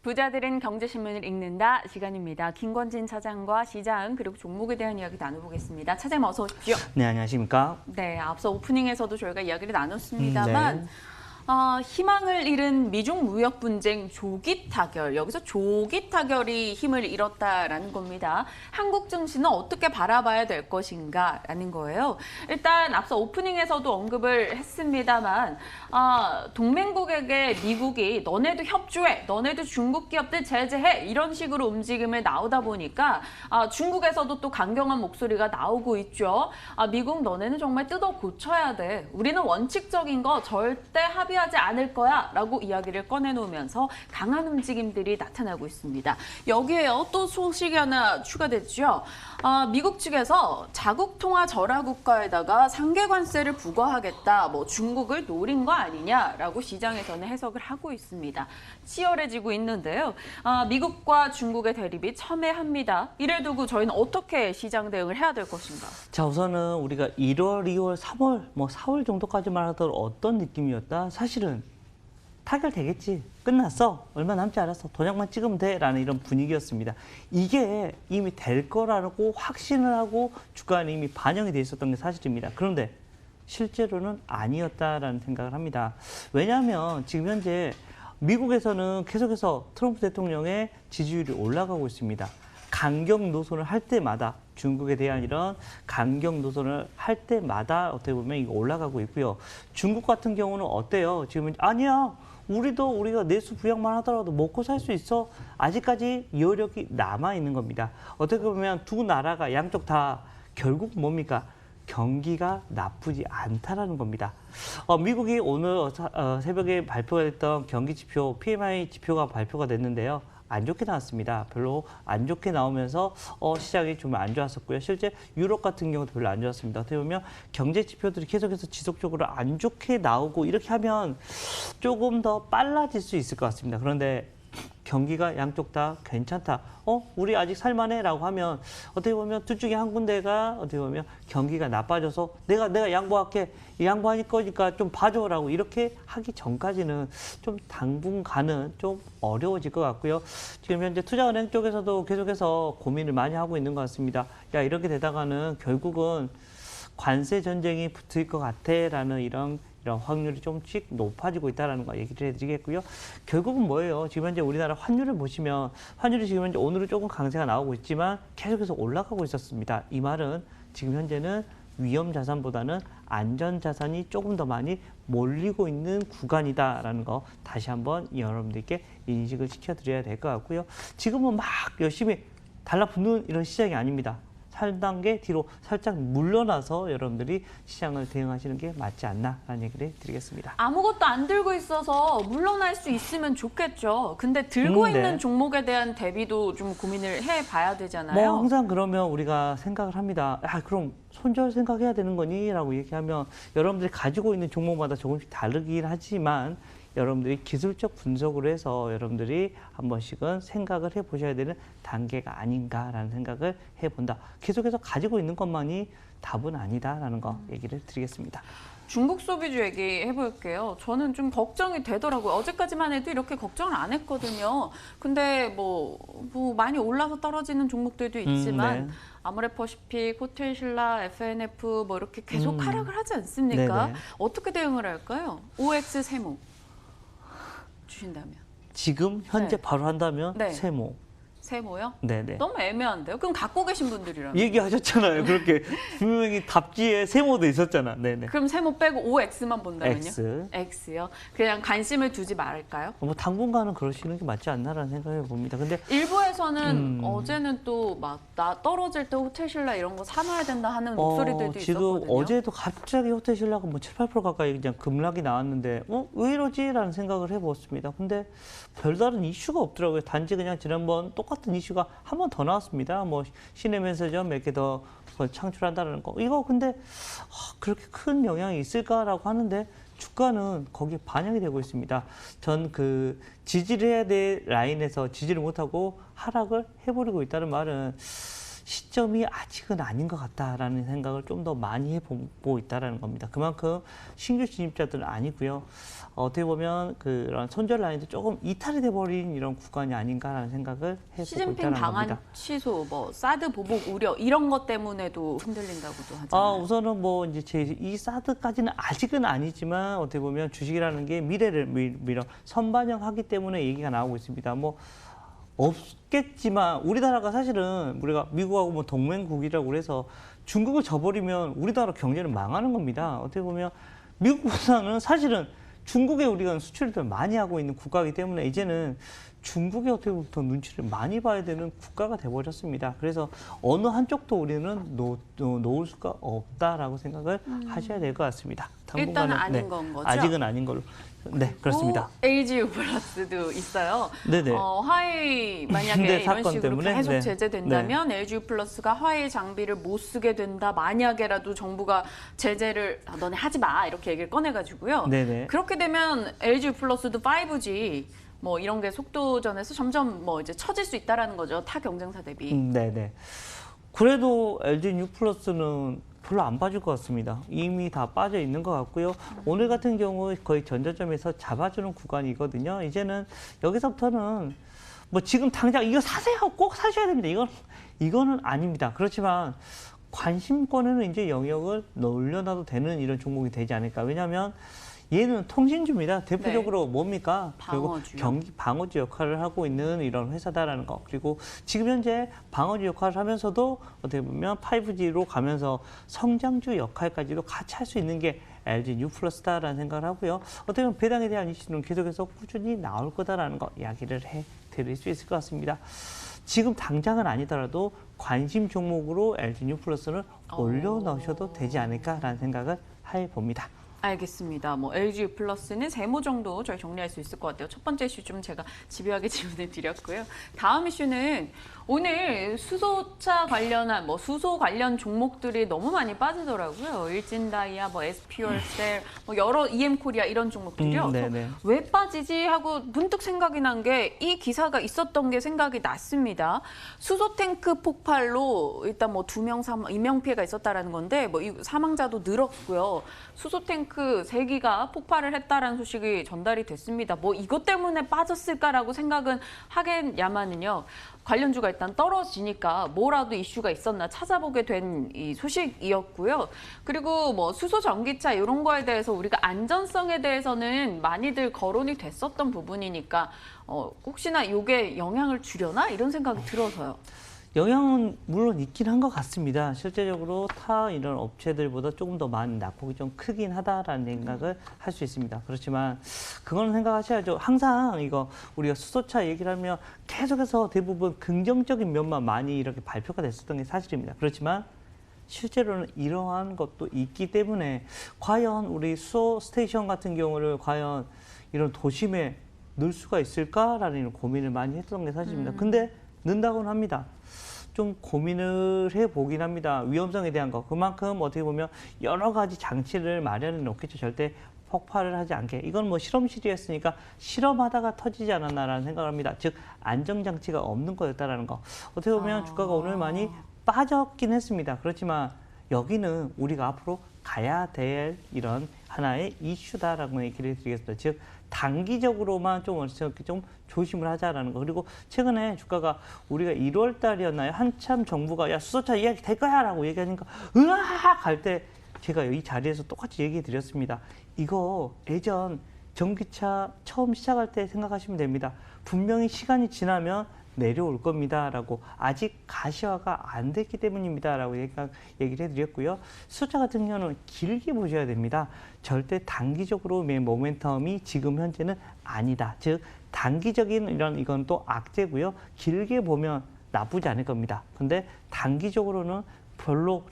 부자들은 경제신문을 읽는다 시간입니다. 김권진 차장과 시장 그리고 종목에 대한 이야기 나눠보겠습니다. 차장님 어서 오십시오. 네, 안녕하십니까? 네, 앞서 오프닝에서도 저희가 이야기를 나눴습니다만 희망을 잃은 미중 무역 분쟁 조기 타결, 여기서 조기 타결이 힘을 잃었다라는 겁니다. 한국 증시는 어떻게 바라봐야 될 것인가라는 거예요. 일단 앞서 오프닝에서도 언급을 했습니다만 동맹국에게 미국이 너네도 협조해, 너네도 중국 기업들 제재해 이런 식으로 움직임을 나오다 보니까 중국에서도 또 강경한 목소리가 나오고 있죠. 미국 너네는 정말 뜯어 고쳐야 돼. 우리는 원칙적인 거 절대 합의하지 않을 거야 라고 이야기를 꺼내놓으면서 강한 움직임들이 나타나고 있습니다. 여기에 또 소식이 하나 추가됐죠. 미국 측에서 자국 통화 절하 국가에다가 상계 관세를 부과하겠다, 뭐 중국을 노린 거 아니냐라고 시장에서는 해석을 하고 있습니다. 치열해지고 있는데요. 미국과 중국의 대립이 첨예합니다. 이를 두고 저희는 어떻게 시장 대응을 해야 될 것인가? 자, 우선은 우리가 1월, 2월, 3월, 4월 정도까지만 하더라도 어떤 느낌이었다? 사실은 타결되겠지. 끝났어. 얼마 남지 않았어. 도장만 찍으면 돼. 라는 이런 분위기였습니다. 이게 이미 될 거라고 확신을 하고 주가에 이미 반영이 돼 있었던 게 사실입니다. 그런데 실제로는 아니었다라는 생각을 합니다. 왜냐하면 지금 현재 미국에서는 계속해서 트럼프 대통령의 지지율이 올라가고 있습니다. 강경 노선을 할 때마다 중국에 대한 이런 강경 노선을 할 때마다 어떻게 보면 이거 올라가고 있고요. 중국 같은 경우는 어때요? 지금 아니야. 우리가 내수 부양만 하더라도 먹고 살 수 있어. 아직까지 여력이 남아 있는 겁니다. 어떻게 보면 두 나라가 양쪽 다 결국 뭡니까? 경기가 나쁘지 않다라는 겁니다. 미국이 오늘 새벽에 발표가 됐던 경기 지표, PMI 지표가 발표가 됐는데요. 안 좋게 나왔습니다. 별로 안 좋게 나오면서 시장이 좀 안 좋았었고요. 실제 유럽 같은 경우도 별로 안 좋았습니다. 어떻게 보면 경제 지표들이 계속해서 지속적으로 안 좋게 나오고 이렇게 하면 조금 더 빨라질 수 있을 것 같습니다. 그런데 경기가 양쪽 다 괜찮다. 우리 아직 살만해라고 하면 어떻게 보면 둘 중에 한 군데가 어떻게 보면 경기가 나빠져서 내가 양보할게. 양보할 거니까 좀 봐줘라고 이렇게 하기 전까지는 좀 당분간은 좀 어려워질 것 같고요. 지금 현재 투자은행 쪽에서도 계속해서 고민을 많이 하고 있는 것 같습니다. 야, 이렇게 되다가는 결국은 관세 전쟁이 붙을 것 같아라는 이런 확률이 좀씩 높아지고 있다는 거 얘기를 해드리겠고요. 결국은 뭐예요? 지금 현재 우리나라 환율을 보시면 환율이 지금 현재 오늘은 조금 강세가 나오고 있지만 계속해서 올라가고 있었습니다. 이 말은 지금 현재는 위험 자산보다는 안전 자산이 조금 더 많이 몰리고 있는 구간이다라는 거 다시 한번 여러분들께 인식을 시켜드려야 될 것 같고요. 지금은 막 열심히 달라붙는 이런 시장이 아닙니다. 한 단계 뒤로 살짝 물러나서 여러분들이 시장을 대응하시는 게 맞지 않나라는 얘기를 드리겠습니다. 아무것도 안 들고 있어서 물러날 수 있으면 좋겠죠. 근데 들고 있는 네. 종목에 대한 대비도 좀 고민을 해봐야 되잖아요. 항상 그러면 우리가 생각을 합니다. 그럼 손절 생각해야 되는 거니? 라고 얘기하면 여러분들이 가지고 있는 종목마다 조금씩 다르긴 하지만 여러분들이 기술적 분석으로 해서 여러분들이 한 번씩은 생각을 해보셔야 되는 단계가 아닌가라는 생각을 해본다. 계속해서 가지고 있는 것만이 답은 아니다라는 거 얘기를 드리겠습니다. 중국 소비주 얘기해 볼게요. 저는 좀 걱정이 되더라고요. 어제까지만 해도 이렇게 걱정을 안 했거든요. 근데 뭐 많이 올라서 떨어지는 종목들도 있지만 네. 아모레퍼시픽, 호텔신라, FNF 뭐 이렇게 계속 하락을 하지 않습니까? 네네. 어떻게 대응을 할까요? OX 세모 주신다면. 지금 현재 네. 바로 한다면 네. 세모. 세모요? 네네. 너무 애매한데요? 그럼 갖고 계신 분들이라면. 얘기하셨잖아요. 그렇게 분명히 답지에 세모도 있었잖아. 네네. 그럼 세모 빼고 OX만 본다면요? X. X요? 그냥 관심을 두지 말을까요? 당분간은 그러시는 게 맞지 않나라는 생각을 봅니다. 근데 일부에서는 어제는 또 막 나 떨어질 때 호텔신라 이런 거 사놔야 된다 하는 목소리들도 지금 있었거든요. 어제도 갑자기 호텔신라가 7, 8% 가까이 그냥 급락이 나왔는데 왜 이러지라는 생각을 해보았습니다. 근데 별다른 이슈가 없더라고요. 단지 그냥 지난번 똑같은 이슈가 한 번 더 나왔습니다. 시내 면세점 몇 개 더 창출한다는 거. 이거 근데 그렇게 큰 영향이 있을까라고 하는데 주가는 거기에 반영이 되고 있습니다. 전 지지를 해야 될 라인에서 지지를 못하고 하락을 해버리고 있다는 말은 시점이 아직은 아닌 것 같다라는 생각을 좀 더 많이 해보고 있다는 겁니다. 그만큼 신규 진입자들은 아니고요. 어떻게 보면 그런 손절 라인도 조금 이탈이 돼버린 이런 구간이 아닌가라는 생각을 해보고 시진핑 있다는 방한 겁니다. 취소, 뭐 사드 보복 우려 이런 것 때문에도 흔들린다고도 하잖아요. 우선은 뭐 이제 이 사드까지는 아직은 아니지만 어떻게 보면 주식이라는 게 미래를 밀어 선반영하기 때문에 얘기가 나오고 있습니다. 뭐 없겠지만 우리나라가 사실은 우리가 미국하고 뭐 동맹국이라고 그래서 중국을 져버리면 우리나라 경제는 망하는 겁니다. 어떻게 보면 미국보다는 사실은 중국에 우리가 수출을 더 많이 하고 있는 국가이기 때문에 이제는 중국에 어떻게 보면 더 눈치를 많이 봐야 되는 국가가 돼버렸습니다. 그래서 어느 한쪽도 우리는 놓을 수가 없다라고 생각을 하셔야 될 것 같습니다. 일단은 당분간은, 아닌 건 거죠? 아직은 아닌 걸로. 네, 그렇습니다. LGU 플러스도 있어요. 네네. 화웨이 만약에 네, 이런 사건 식으로 때문에? 계속 네. 제재된다면 LGU 플러스가 화웨이 장비를 못 쓰게 된다. 만약에라도 정부가 제재를 너네 하지 마 이렇게 얘기를 꺼내가지고요. 네네. 그렇게 되면 LGU 플러스도 5G 뭐 이런 게 속도전에서 점점 뭐 이제 처질 수 있다라는 거죠. 타 경쟁사 대비. 네네. 그래도 LG 뉴플러스는 별로 안 빠질 것 같습니다. 이미 다 빠져 있는 것 같고요. 오늘 같은 경우 거의 전저점에서 잡아주는 구간이거든요. 이제는 여기서부터는 뭐 지금 당장 이거 사세요, 꼭 사셔야 됩니다. 이거는 아닙니다. 그렇지만 관심권에는 이제 영역을 올려놔도 되는 이런 종목이 되지 않을까. 왜냐하면 얘는 통신주입니다. 대표적으로 뭡니까? 방어주. 경기 방어주 역할을 하고 있는 이런 회사다라는 거. 그리고 지금 현재 방어주 역할을 하면서도 어떻게 보면 5G로 가면서 성장주 역할까지도 같이 할 수 있는 게 LG 뉴플러스다라는 생각을 하고요. 어떻게 보면 배당에 대한 이슈는 계속해서 꾸준히 나올 거다라는 거 이야기를 해드릴 수 있을 것 같습니다. 지금 당장은 아니더라도 관심 종목으로 LG 뉴플러스는 올려놓으셔도 되지 않을까라는 생각을 해봅니다. 알겠습니다. 뭐 LG 플러스는 세모 정도 저희 정리할 수 있을 것 같아요. 첫 번째 이슈 좀 제가 집요하게 질문을 드렸고요. 다음 이슈는 오늘 수소차 관련한 뭐 수소 관련 종목들이 너무 많이 빠지더라고요. 일진다이아, 뭐 SPO셀, 뭐 여러 EM코리아 이런 종목들이요. 네네. 왜 빠지지 하고 문득 생각이 난 게 이 기사가 있었던 게 생각이 났습니다. 수소 탱크 폭발로 일단 뭐 2명 인명 피해가 있었다라는 건데 뭐 사망자도 늘었고요. 수소 탱크 3기가 폭발을 했다라는 소식이 전달이 됐습니다. 뭐 이것 때문에 빠졌을까라고 생각은 하겠야마는요. 관련주가 일단 떨어지니까 뭐라도 이슈가 있었나 찾아보게 된 이 소식이었고요. 그리고 뭐 수소 전기차 이런 거에 대해서 우리가 안전성에 대해서는 많이들 거론이 됐었던 부분이니까 혹시나 이게 영향을 주려나 이런 생각이 들어서요. 영향은 물론 있긴 한 것 같습니다. 실제적으로 타 이런 업체들보다 조금 더 많은 낙폭이 좀 크긴 하다라는 생각을 할 수 있습니다. 그렇지만 그거는 생각하셔야죠. 항상 이거 우리가 수소차 얘기를 하면 계속해서 대부분 긍정적인 면만 많이 이렇게 발표가 됐었던 게 사실입니다. 그렇지만 실제로는 이러한 것도 있기 때문에 과연 우리 수소 스테이션 같은 경우를 과연 이런 도심에 넣을 수가 있을까라는 이런 고민을 많이 했던 게 사실입니다. 근데 넣는다고는 합니다. 좀 고민을 해보긴 합니다. 위험성에 대한 거. 그만큼 어떻게 보면 여러 가지 장치를 마련해 놓겠죠. 절대 폭발을 하지 않게. 이건 뭐 실험실이었으니까 실험하다가 터지지 않았나라는 생각을 합니다. 즉 안정장치가 없는 거였다라는 거. 어떻게 보면 주가가 오늘 많이 빠졌긴 했습니다. 그렇지만 여기는 우리가 앞으로 가야 될 이런 하나의 이슈다라고 얘기를 드리겠습니다. 즉 단기적으로만 좀 조심을 하자라는 거. 그리고 최근에 주가가 우리가 1월 달이었나요? 한참 정부가 야 수소차 이야기 될 거야 라고 얘기하니까 으악 할 때 제가 이 자리에서 똑같이 얘기 드렸습니다. 이거 예전 전기차 처음 시작할 때 생각하시면 됩니다. 분명히 시간이 지나면 내려올 겁니다라고 아직 가시화가 안 됐기 때문입니다라고 얘기를 해드렸고요. 수소차 같은 경우는 길게 보셔야 됩니다. 절대 단기적으로 모멘텀이 지금 현재는 아니다. 즉 단기적인 이건 또 악재고요. 길게 보면 나쁘지 않을 겁니다. 근데 단기적으로는 별로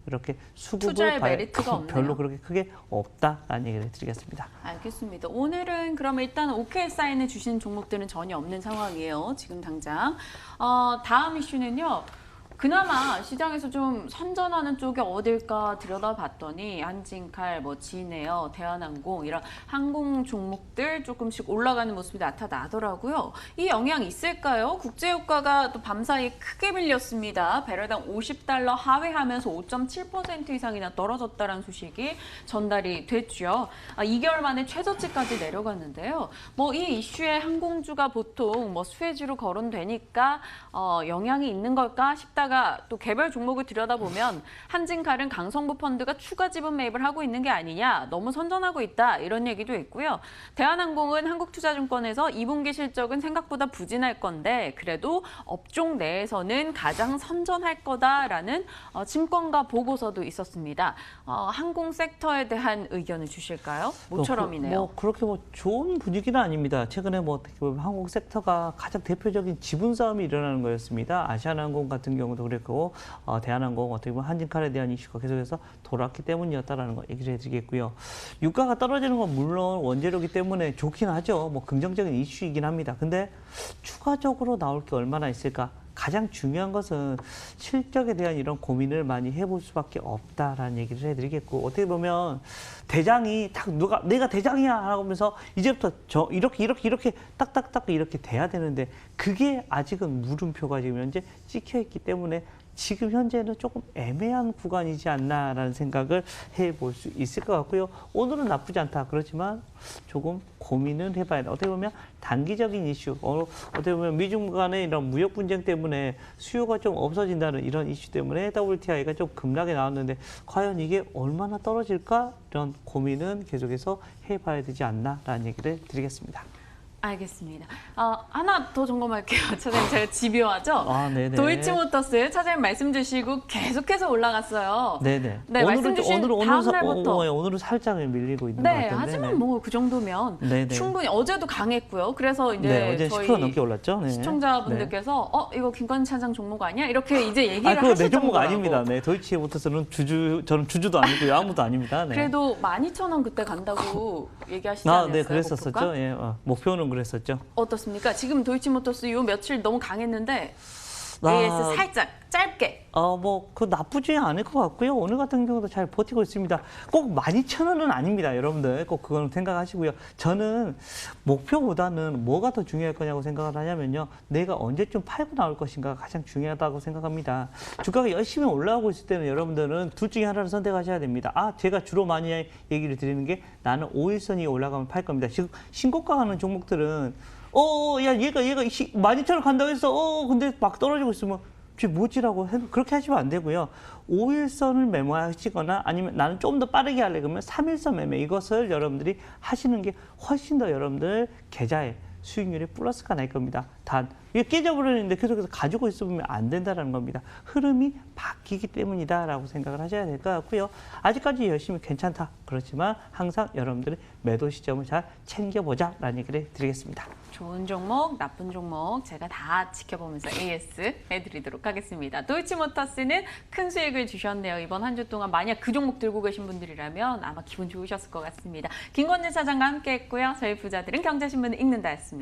이렇게 수급을 투자의 메리트가 없네요. 별로 그렇게 크게 없다라는 얘기를 드리겠습니다. 알겠습니다. 오늘은 그럼 일단 OK 사인을 주신 종목들은 전혀 없는 상황이에요. 지금 당장. 다음 이슈는요. 그나마 시장에서 좀 선전하는 쪽이 어딜까 들여다봤더니 한진칼, 진에어, 대한항공 이런 항공 종목들 조금씩 올라가는 모습이 나타나더라고요. 이 영향 있을까요? 국제유가가 또 밤사이 크게 밀렸습니다. 배럴당 50달러 하회하면서 5.7% 이상이나 떨어졌다는 소식이 전달이 됐죠. 2개월 만에 최저치까지 내려갔는데요. 이 이슈에 항공주가 보통 수혜주로 거론되니까 영향이 있는 걸까 싶다가 또 개별 종목을 들여다보면 한진칼은 강성부 펀드가 추가 지분 매입을 하고 있는 게 아니냐, 너무 선전하고 있다 이런 얘기도 있고요. 대한항공은 한국투자증권에서 2분기 실적은 생각보다 부진할 건데 그래도 업종 내에서는 가장 선전할 거다라는 증권가 보고서도 있었습니다. 항공 섹터에 대한 의견을 주실까요? 모처럼이네요. 그렇게 좋은 분위기는 아닙니다. 최근에 어떻게 보면 항공 섹터가 가장 대표적인 지분 싸움이 일어나는 거였습니다. 아시아나항공 같은 경우도 그랬고 대한항공 어떻게 보면 한진칼에 대한 이슈가 계속해서 돌았기 때문이었다라는 거 얘기를 해드리겠고요. 유가가 떨어지는 건 물론 원재료기 때문에 좋긴 하죠. 긍정적인 이슈이긴 합니다. 근데 추가적으로 나올 게 얼마나 있을까? 가장 중요한 것은 실적에 대한 이런 고민을 많이 해볼 수밖에 없다라는 얘기를 해드리겠고, 어떻게 보면 대장이 딱 내가 대장이야 하면서 이제부터 이렇게 딱딱딱 이렇게 돼야 되는데 그게 아직은 물음표가 지금 현재 찍혀 있기 때문에 지금 현재는 조금 애매한 구간이지 않나라는 생각을 해볼 수 있을 것 같고요. 오늘은 나쁘지 않다. 그렇지만 조금 고민을 해봐야 돼. 어떻게 보면 단기적인 이슈, 어떻게 보면 미중 간의 이런 무역 분쟁 때문에 수요가 좀 없어진다는 이런 이슈 때문에 WTI가 좀 급락에 나왔는데 과연 이게 얼마나 떨어질까? 이런 고민은 계속해서 해봐야 되지 않나라는 얘기를 드리겠습니다. 알겠습니다. 하나 더 점검할게요. 차장님, 제가 집요하죠? 네네. 도이치모터스 차장님 말씀 주시고 계속해서 올라갔어요. 네네. 네, 말씀 주신 다음 날부터. 오늘은 살짝 밀리고 있는 것 네, 같은데. 하지만 그 정도면 네네. 충분히 어제도 강했고요. 그래서 이제 어제 저희 10% 넘게 올랐죠. 네. 시청자분들께서 이거 김건희 차장 종목 아니야? 이렇게 이제 얘기를 그거 하실 내 종목 정도라고. 아닙니다. 네, 도이치모터스는 저는 주주도 아니고요. 아무도 아닙니다. 네. 그래도 12,000원 그때 간다고 얘기하시지 않았어요? 네, 그랬었었죠. 목표가? 예, 목표는 그랬었죠. 어떻습니까? 지금 도이치모터스 요 며칠 너무 강했는데 AS 살짝 짧게. 그 나쁘지 않을 것 같고요. 오늘 같은 경우도 잘 버티고 있습니다. 꼭 12,000원은 아닙니다, 여러분들. 꼭 그건 생각하시고요. 저는 목표보다는 뭐가 더 중요할 거냐고 생각을 하냐면요. 내가 언제쯤 팔고 나올 것인가가 가장 중요하다고 생각합니다. 주가가 열심히 올라오고 있을 때는 여러분들은 둘 중에 하나를 선택하셔야 됩니다. 제가 주로 많이 얘기를 드리는 게 나는 5일선이 올라가면 팔 겁니다. 지금 신고가 가는 종목들은 얘가 12,000원 간다고 했어. 근데 막 떨어지고 있으면 뭐지라고 그렇게 하시면 안 되고요. 5일선을 매매하시거나 아니면 나는 좀 더 빠르게 하려 그러면 3일선 매매, 이것을 여러분들이 하시는 게 훨씬 더 여러분들 계좌에 수익률이 플러스가 날 겁니다. 단 이게 깨져버리는데 계속해서 가지고 있으면 안 된다는 겁니다. 흐름이 바뀌기 때문이다라고 생각을 하셔야 될 것 같고요. 아직까지 열심히 괜찮다. 그렇지만 항상 여러분들의 매도 시점을 잘 챙겨보자라는 얘기를 드리겠습니다. 좋은 종목, 나쁜 종목 제가 다 지켜보면서 AS 해드리도록 하겠습니다. 도이치모터스는 큰 수익을 주셨네요. 이번 한 주 동안 만약 그 종목 들고 계신 분들이라면 아마 기분 좋으셨을 것 같습니다. 김건진 차장과 함께했고요. 저희 부자들은 경제신문을 읽는다였습니다.